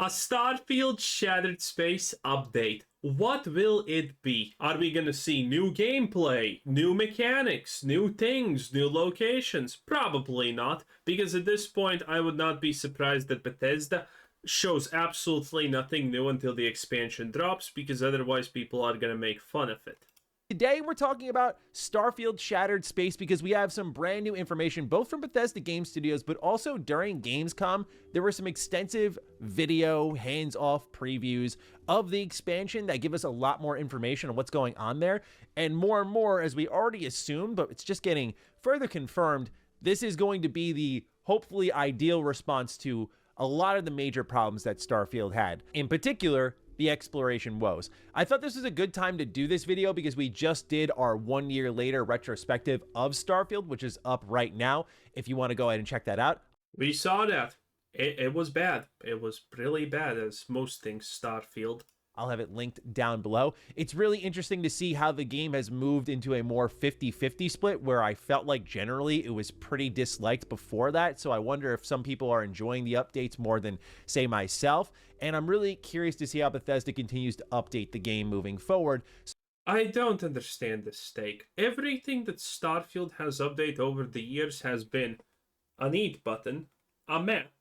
A Starfield Shattered Space update. What will it be? Are we gonna see new gameplay, new mechanics, new things, new locations? Probably not, because at this point I would not be surprised that Bethesda shows absolutely nothing new until the expansion drops, because otherwise people are gonna make fun of it. Today, we're talking about Starfield Shattered Space because we have some brand new information, both from Bethesda Game Studios, but also during Gamescom, there were some extensive video, hands-off previews of the expansion that give us a lot more information on what's going on there. And more, as we already assumed, but it's just getting further confirmed, this is going to be the hopefully ideal response to a lot of the major problems that Starfield had. In particular, the exploration woes. I thought this was a good time to do this video because we just did our 1 year later retrospective of Starfield, which is up right now if you want to go ahead and check that out. We saw that. It was bad. It was really bad, as most things Starfield. I'll have it linked down below. It's really interesting to see how the game has moved into a more 50-50 split, where I felt like generally it was pretty disliked before that. So I wonder if some people are enjoying the updates more than, say, myself. And I'm really curious to see how Bethesda continues to update the game moving forward. I don't understand this take. Everything that Starfield has updated over the years has been an eat button, a map,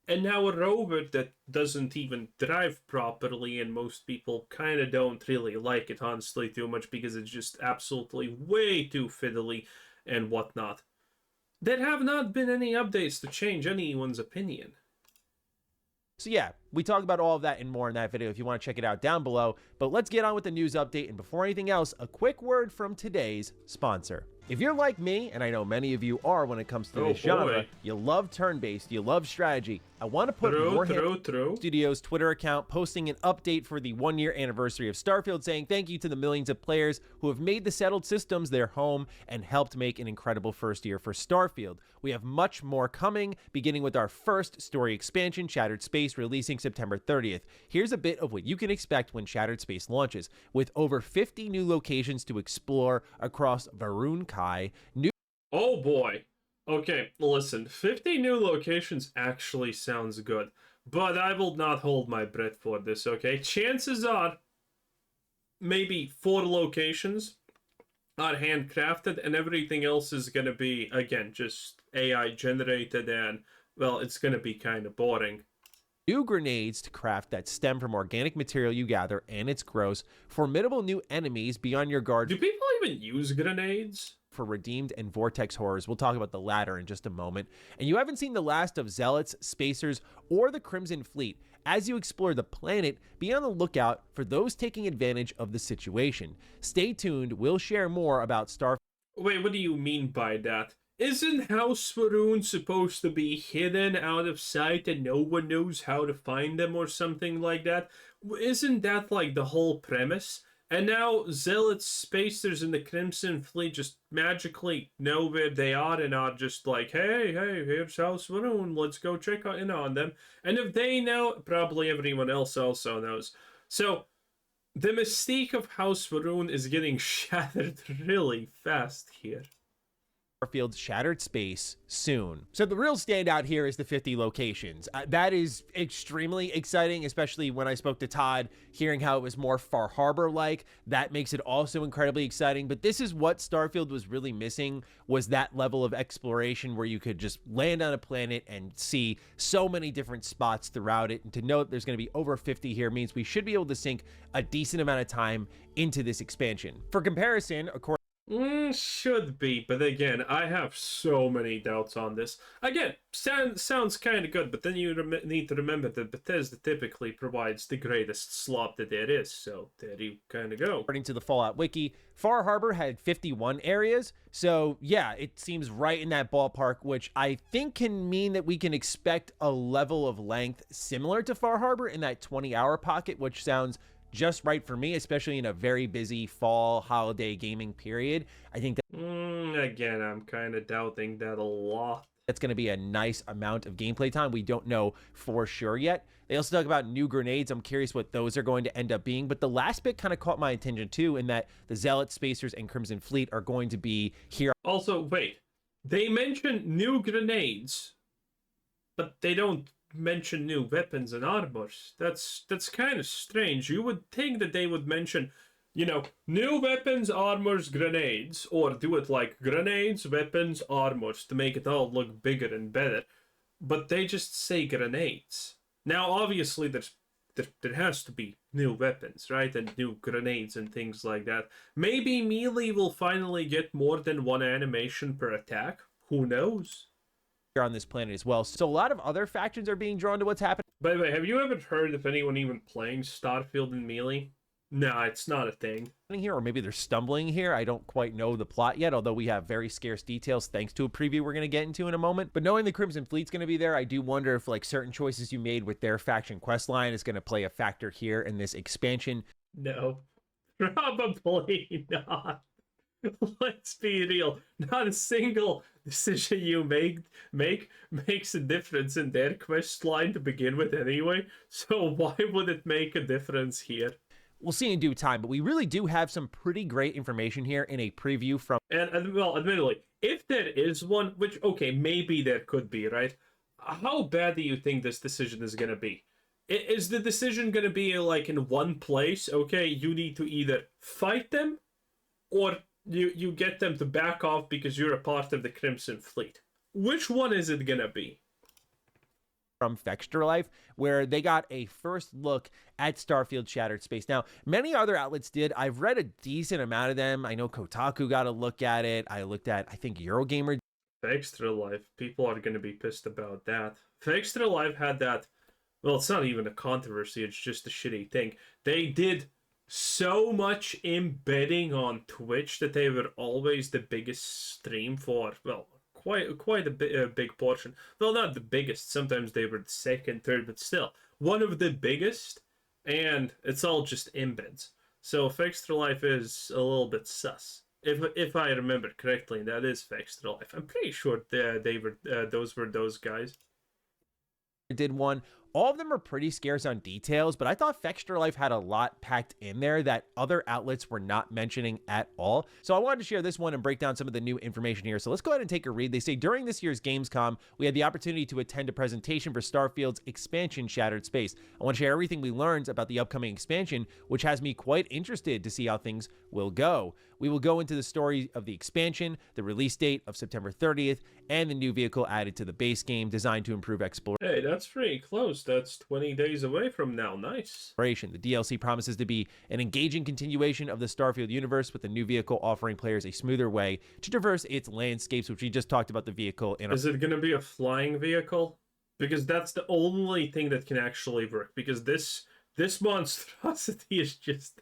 and now a rover that doesn't even drive properly, and most people kind of don't really like it, honestly, too much, because it's just absolutely way too fiddly and whatnot. There have not been any updates to change anyone's opinion. So yeah, we talk about all of that and more in that video if you want to check it out down below. But let's get on with the news update, and before anything else, a quick word from today's sponsor. If you're like me, and I know many of you are when it comes to this genre, you love turn-based, you love strategy, I want to put Warhammer Studios' Twitter account posting an update for the 1 year anniversary of Starfield, saying thank you to the millions of players who have made the settled systems their home and helped make an incredible first year for Starfield. We have much more coming, beginning with our first story expansion, Shattered Space, releasing September 30th. Here's a bit of what you can expect when Shattered Space launches, with over 50 new locations to explore across Veilandeinese. Oh boy. Okay, listen, 50 new locations actually sounds good, but I will not hold my breath for this, okay? Chances are maybe 4 locations are handcrafted, and everything else is going to be, again, just AI generated, and, well, it's going to be kind of boring. New grenades to craft that stem from organic material you gather, and it's gross. Formidable new enemies beyond your guard. Do people even use grenades? For redeemed and vortex horrors. We'll talk about the latter in just a moment. And you haven't seen the last of Zealots, Spacers, or the Crimson Fleet. As you explore the planet, be on the lookout for those taking advantage of the situation. Stay tuned. We'll share more about Starfield. Wait, what do you mean by that? Isn't House Maroon supposed to be hidden out of sight and no one knows how to find them or something like that? Isn't that like the whole premise? And now Zealots, Spacers, and the Crimson Fleet just magically know where they are and are just like, hey, here's House Maroon, let's go check in on them. And if they know, probably everyone else also knows. So the mystique of House Maroon is getting shattered really fast here. Starfield Shattered Space soon. So the real standout here is the 50 locations. That is extremely exciting, especially when I spoke to Todd, hearing how it was more Far Harbor-like. That makes it also incredibly exciting. But this is what Starfield was really missing, was that level of exploration where you could just land on a planet and see so many different spots throughout it. And to know that there's going to be over 50 here means we should be able to sink a decent amount of time into this expansion. For comparison, according should be, but again, I have so many doubts on this. Again, sounds kind of good, but then you need to remember that Bethesda typically provides the greatest slop that there is, so there you kind of go. According to the Fallout Wiki, Far Harbor had 51 areas, so yeah, it seems right in that ballpark, which I think can mean that we can expect a level of length similar to Far Harbor in that 20-hour pocket, which sounds just right for me, especially in a very busy fall holiday gaming period. I think that again, I'm kind of doubting that a lot. That's going to be a nice amount of gameplay time. We don't know for sure yet. They also talk about new grenades. I'm curious what those are going to end up being. But the last bit kind of caught my attention too, in that the Zealots, Spacers, and Crimson Fleet are going to be here. Also, wait, they mentioned new grenades, but they don't mention new weapons and armors. That's kind of strange. You would think that they would mention, new weapons, armors, grenades, or do it like grenades, weapons, armors to make it all look bigger and better. But they just say grenades. Now, obviously, there has to be new weapons, right? And new grenades and things like that. Maybe melee will finally get more than one animation per attack. Who knows? On this planet as well. So a lot of other factions are being drawn to what's happening By the way, have you ever heard of anyone even playing Starfield in melee? No, it's not a thing. here, or maybe they're stumbling here. I don't quite know the plot yet, although we have very scarce details thanks to a preview we're going to get into in a moment. But knowing the Crimson Fleet's going to be there, I do wonder if like certain choices you made with their faction quest line is going to play a factor here in this expansion. No, probably not. Let's be real. Not a single decision you makes a difference in their quest line to begin with anyway. So why would it make a difference here? We'll see in due time, but we really do have some pretty great information here in a preview from... And well, admittedly, if there is one, which, okay, maybe there could be, right? How bad do you think this decision is going to be? Is the decision going to be like in one place? Okay, you need to either fight them or you get them to back off because you're a part of the Crimson Fleet. Which one is it gonna be? From Fextra where they got a first look at Starfield Shattered Space. Now, many other outlets did. I've read a decent amount of them. I know Kotaku got a look at it. I looked at, I think, Eurogamer. Fextra, people are gonna be pissed about that. Fextra had that, well, it's not even a controversy, it's just a shitty thing. They did so much embedding on Twitch that they were always the biggest stream for, well, quite a big portion. Well, not the biggest. Sometimes they were the second, third, but still one of the biggest. And it's all just embeds. So Fextra is a little bit sus. If I remember correctly, that is Fextra. I'm pretty sure they were those guys. Did one. All of them are pretty scarce on details, but I thought Fextra had a lot packed in there that other outlets were not mentioning at all. So I wanted to share this one and break down some of the new information here. So let's go ahead and take a read. They say, during this year's Gamescom, we had the opportunity to attend a presentation for Starfield's expansion Shattered Space. I want to share everything we learned about the upcoming expansion, which has me quite interested to see how things will go. We will go into the story of the expansion, the release date of September 30th, and the new vehicle added to the base game designed to improve exploration. Hey, that's pretty close. That's 20 days away from now. Nice. The DLC promises to be an engaging continuation of the Starfield universe, with the new vehicle offering players a smoother way to traverse its landscapes, which we just talked about the vehicle in. Is it going to be a flying vehicle? Because that's the only thing that can actually work. Because this monstrosity is just...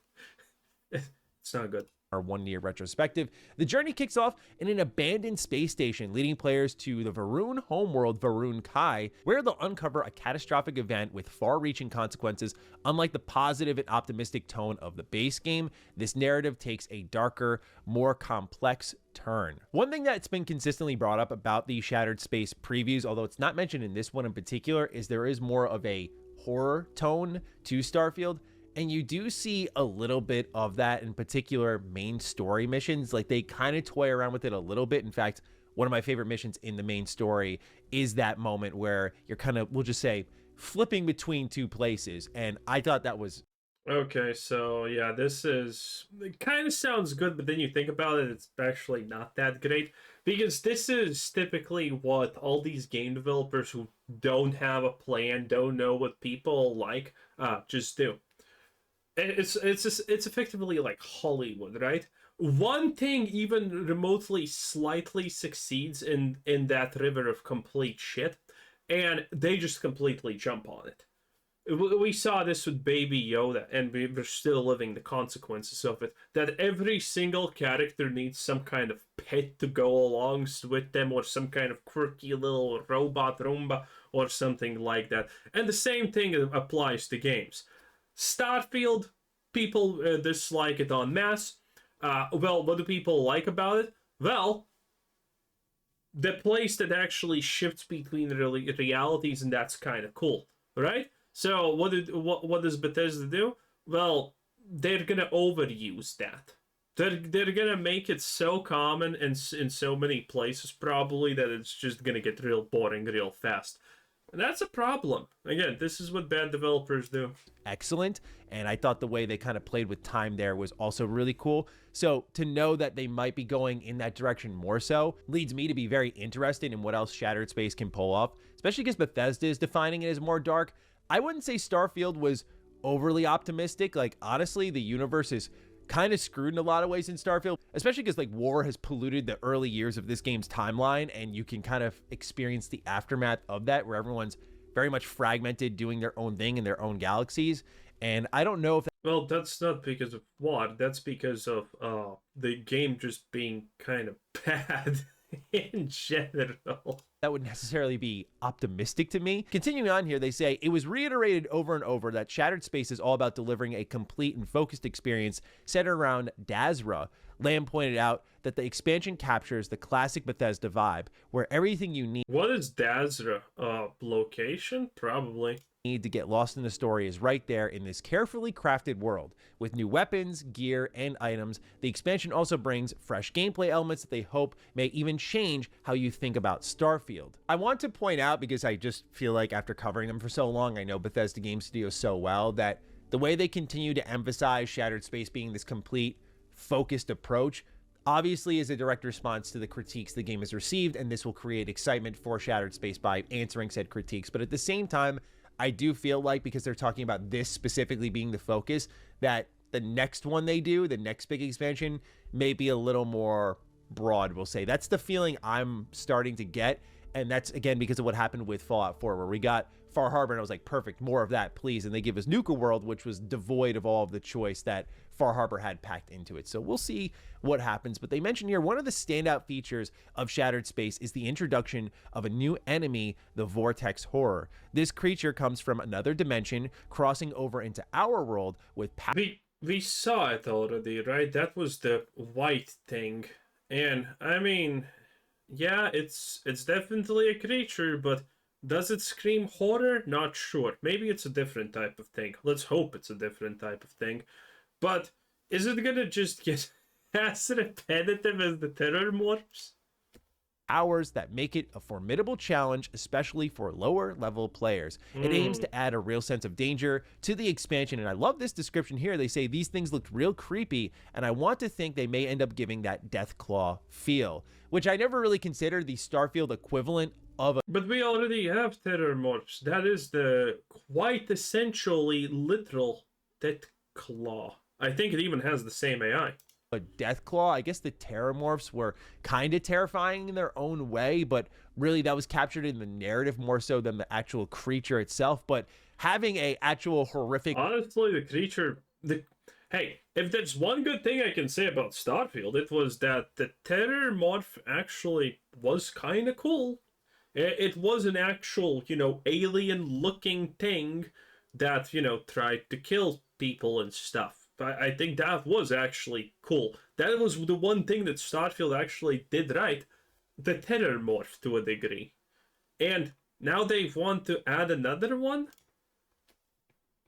it's not good. Our one-year retrospective. The journey kicks off in an abandoned space station, leading players to the Varun homeworld, Varun Kai, where they'll uncover a catastrophic event with far-reaching consequences. Unlike the positive and optimistic tone of the base game, this narrative takes a darker, more complex turn. One thing that's been consistently brought up about the Shattered Space previews, although it's not mentioned in this one in particular, is there is more of a horror tone to Starfield. And you do see a little bit of that in particular main story missions. Like, they kind of toy around with it a little bit. In fact, one of my favorite missions in the main story is that moment where you're kind of, we'll just say, flipping between two places. And I thought that was... Okay, so yeah, it kind of sounds good, but then you think about it, it's actually not that great. Because this is typically what all these game developers who don't have a plan, don't know what people like, just do. It's effectively like Hollywood, right? One thing even remotely slightly succeeds in that river of complete shit, and they just completely jump on it. We saw this with Baby Yoda, and we're still living the consequences of it. That every single character needs some kind of pet to go along with them, or some kind of quirky little robot Roomba, or something like that. And the same thing applies to games. Starfield, people dislike it en masse. Well, what do people like about it? Well, the place that actually shifts between realities, and that's kind of cool, right? So what does Bethesda do? Well, they're gonna overuse that. They're gonna make it so common in so many places probably that it's just gonna get real boring real fast. That's a problem. Again, this is what bad developers do. Excellent. And I thought the way they kind of played with time there was also really cool. So to know that they might be going in that direction more so leads me to be very interested in what else Shattered Space can pull off, especially because Bethesda is defining it as more dark. I wouldn't say Starfield was overly optimistic. Like, honestly, the universe is kind of screwed in a lot of ways in Starfield, especially because like war has polluted the early years of this game's timeline, and you can kind of experience the aftermath of that, where everyone's very much fragmented, doing their own thing in their own galaxies. And I don't know if Well, that's not because of what. That's because of the game just being kind of bad in general. that would necessarily be optimistic to me. Continuing on here, they say it was reiterated over and over that Shattered Space is all about delivering a complete and focused experience centered around Dazra. Lamb pointed out that the expansion captures the classic Bethesda vibe, where everything you What is Dazra? Location? Probably. need to get lost in the story is right there in this carefully crafted world. With new weapons, gear, and items, the expansion also brings fresh gameplay elements that they hope may even change how you think about Starfield. I want to point out, because I just feel like after covering them for so long, I know Bethesda Game Studios so well, that the way they continue to emphasize Shattered Space being this complete, focused approach obviously is a direct response to the critiques the game has received, and this will create excitement for Shattered Space by answering said critiques. But at the same time, I do feel like, because they're talking about this specifically being the focus, that the next one they do, the next big expansion, may be a little more broad, we'll say. That's the feeling I'm starting to get. And that's, again, because of what happened with Fallout 4, where we got Far Harbor, and I was like, perfect, more of that, please. And they give us Nuka World, which was devoid of all of the choice that Far Harbor had packed into it. So we'll see what happens. But they mention here, one of the standout features of Shattered Space is the introduction of a new enemy, the Vortex Horror. This creature comes from another dimension, crossing over into our world with power. We saw it already, right? That was the white thing. And, I mean, yeah, it's definitely a creature, but does it scream horror? Not sure. Maybe it's a different type of thing. Let's hope it's a different type of thing. But is it gonna just get as repetitive as the terror morphs? Hours that make it a formidable challenge, especially for lower level players. It aims to add a real sense of danger to the expansion, and I love this description here. They say these things looked real creepy, and I want to think they may end up giving that Deathclaw feel, which I never really considered the Starfield equivalent of a... But we already have terror morphs. That is the quite essentially literal Deathclaw. I think it even has the same AI. A Deathclaw. I guess the Terramorphs were kind of terrifying in their own way, but really that was captured in the narrative more so than the actual creature itself. But having a actual horrific... Honestly, the creature... Hey, if there's one good thing I can say about Starfield, it was that the terror morph actually was kind of cool. It was an actual, alien-looking thing that, tried to kill people and stuff. I think that was actually cool. That was the one thing that Starfield actually did right. The terror morph to a degree. And now they want to add another one?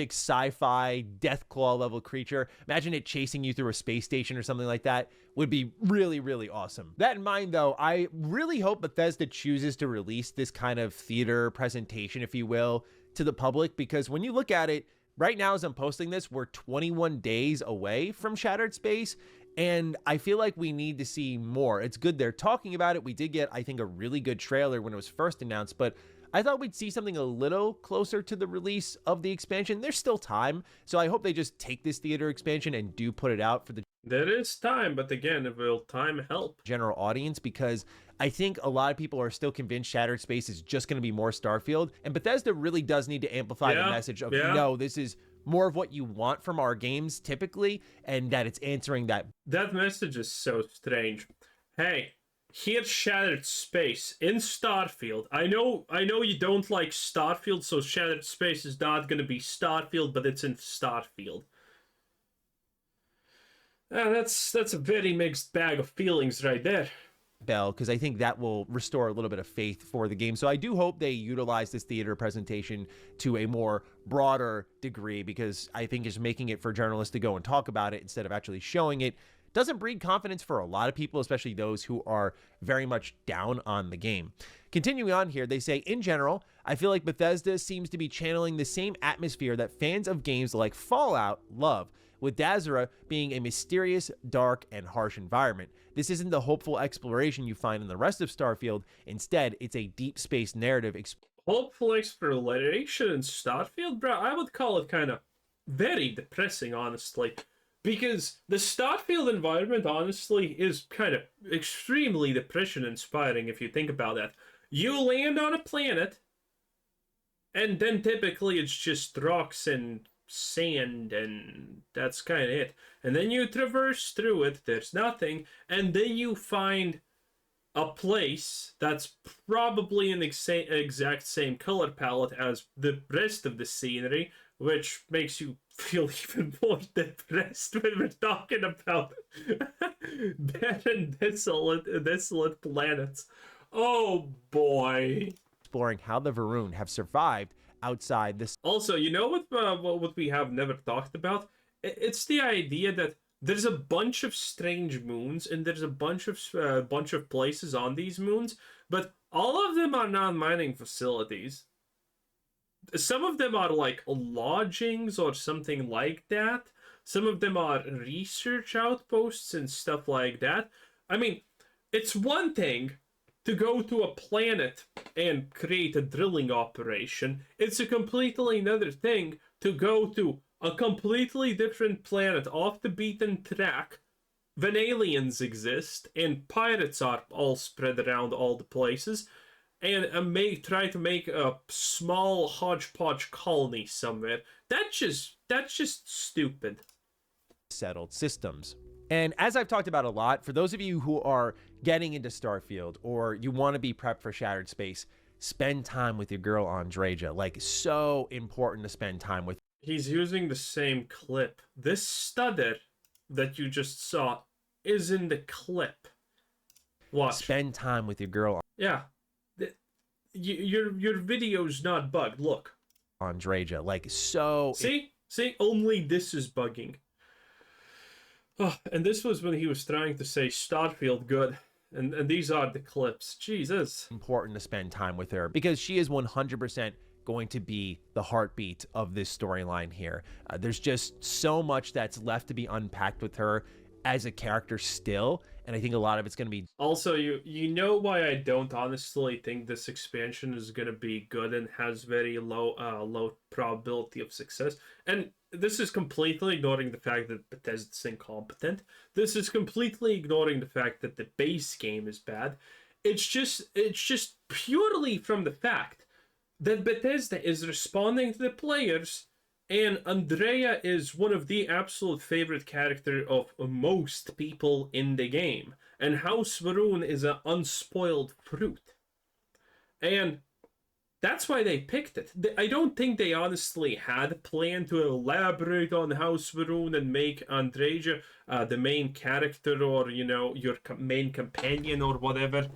Sci-fi Deathclaw level creature. Imagine it chasing you through a space station or something like that. Would be really, really awesome. That in mind, though, I really hope Bethesda chooses to release this kind of theater presentation, if you will, to the public, because when you look at it, right now, as I'm posting this, we're 21 days away from Shattered Space, and I feel like we need to see more. It's good they're talking about it. We did get, I think, a really good trailer when it was first announced, but I thought we'd see something a little closer to the release of the expansion. There's still time, so I hope they just take this theater expansion and do put it out for the... There is time, but again, will time help? General audience, because I think a lot of people are still convinced Shattered Space is just going to be more Starfield, and Bethesda really does need to amplify the message of, no, this is more of what you want from our games typically, and that it's answering that. That message is so strange. Hey, here's Shattered Space in Starfield. I know you don't like Starfield, so Shattered Space is not going to be Starfield, but it's in Starfield. That's a very mixed bag of feelings right there. Bell, because I think that will restore a little bit of faith for the game. So I do hope they utilize this theater presentation to a more broader degree, because I think just making it for journalists to go and talk about it instead of actually showing it doesn't breed confidence for a lot of people, especially those who are very much down on the game. Continuing on here, they say, in general, I feel like Bethesda seems to be channeling the same atmosphere that fans of games like Fallout love, with Dazra being a mysterious, dark, and harsh environment. This isn't the hopeful exploration you find in the rest of Starfield. Instead, it's a deep space narrative. Hopeful exploration in Starfield, bro? I would call it kind of very depressing, honestly. Because the Starfield environment, honestly, is kind of extremely depression-inspiring if you think about that. You land on a planet, and then typically it's just rocks and sand, and that's kind of it. And then you traverse through it, there's nothing, and then you find a place that's probably an exact same color palette as the rest of the scenery, which makes you feel even more depressed when we're talking about barren, desolate planets. Oh boy. Exploring how the Varun have survived outside this. Also, you know what we have never talked about? It's the idea that there's a bunch of strange moons, and there's a bunch of places on these moons, but all of them are non-mining facilities. Some of them are like lodgings or something like that. Some of them are research outposts and stuff like that. I mean, it's one thing to go to a planet and create a drilling operation. It's a completely another thing to go to a completely different planet off the beaten track when aliens exist and pirates are all spread around all the places, and try to make a small hodgepodge colony somewhere. That's just stupid. Settled systems. And as I've talked about a lot, for those of you who are getting into Starfield or you want to be prepped for Shattered Space, spend time with your girl Andreja. Like, so important to spend time with. He's using the same clip. This stutter that you just saw is in the clip. Watch. Spend time with your girl. Yeah. Your video's not bugged. Look. Andreja. Like, so... See? Only this is bugging. Oh, and this was when he was trying to say Starfield good. And these are the clips. Jesus. Important to spend time with her because she is 100% going to be the heartbeat of this storyline here. There's just so much that's left to be unpacked with her as a character still, and I think a lot of it's going to be... Also, you know why I don't honestly think this expansion is going to be good and has very low probability of success. And this is completely ignoring the fact that Bethesda's incompetent. This is completely ignoring the fact that the base game is bad. It's just purely from the fact that Bethesda is responding to the players, and Andrea is one of the absolute favorite character of most people in the game. And House Varun is an unspoiled fruit. And that's why they picked it. I don't think they honestly had a plan to elaborate on House Varun and make Andrea the main character, or, you know, your main companion or whatever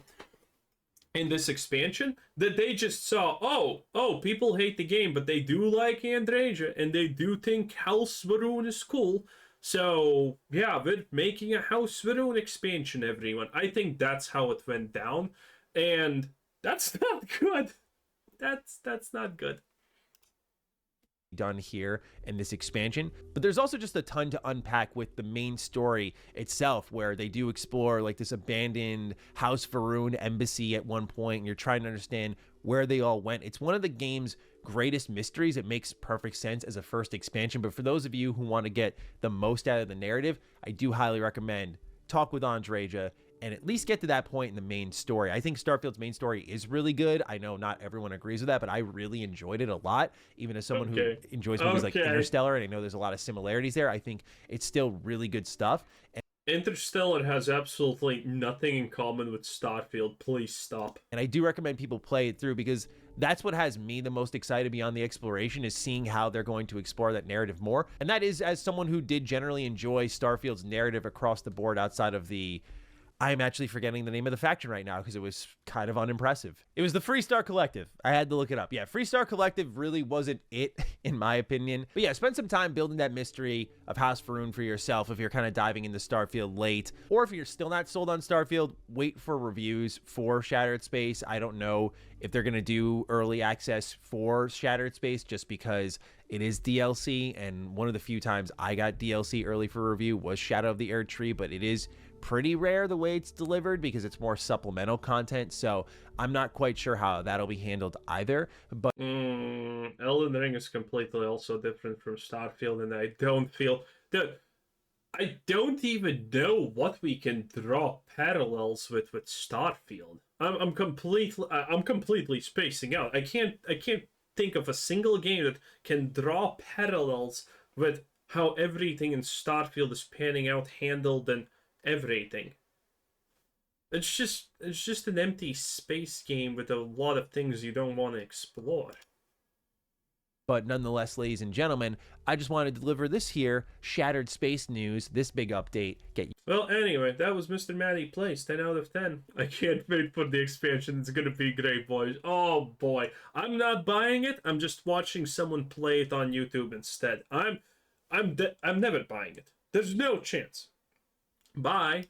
in this expansion. That they just saw, oh, people hate the game, but they do like Andreja, and they do think House Varun is cool. So, yeah, we're making a House Varun expansion, everyone. I think that's how it went down, and that's not good. That's not good. Done here in this expansion, but there's also just a ton to unpack with the main story itself, where they do explore like this abandoned House Varun embassy at one point, and you're trying to understand where they all went. It's one of the game's greatest mysteries. It makes perfect sense as a first expansion, but for those of you who want to get the most out of the narrative, I do highly recommend talk with Andreja and at least get to that point in the main story. I think Starfield's main story is really good. I know not everyone agrees with that, but I really enjoyed it a lot. Even as someone who enjoys movies like Interstellar, and I know there's a lot of similarities there, I think it's still really good stuff. And Interstellar has absolutely nothing in common with Starfield. Please stop. And I do recommend people play it through, because that's what has me the most excited beyond the exploration, is seeing how they're going to explore that narrative more. And that is as someone who did generally enjoy Starfield's narrative across the board outside of the I'm actually forgetting the name of the faction right now because it was kind of unimpressive. It was the Freestar Collective. I had to look it up. Yeah, Freestar Collective really wasn't it, in my opinion. But yeah, spend some time building that mystery of House Faroon for yourself if you're kind of diving into Starfield late. Or if you're still not sold on Starfield, wait for reviews for Shattered Space. I don't know if they're going to do early access for Shattered Space just because it is DLC. And one of the few times I got DLC early for review was Shadow of the Erd Tree, but it is pretty rare the way it's delivered because it's more supplemental content, so I'm not quite sure how that'll be handled either. But Elden Ring is completely also different from Starfield, and I don't feel that I don't even know what we can draw parallels with Starfield. I'm completely spacing out. I can't think of a single game that can draw parallels with how everything in Starfield is panning out, handled, and everything. It's just an empty space game with a lot of things you don't want to explore. But nonetheless, ladies and gentlemen, I just wanted to deliver this here Shattered Space news, this big update. Well, anyway, that was Mr. Matty Plays, 10 out of 10. I can't wait for the expansion. It's gonna be great, boys. Oh boy, I'm not buying it. I'm just watching someone play it on YouTube instead. I'm never buying it. There's no chance. Bye.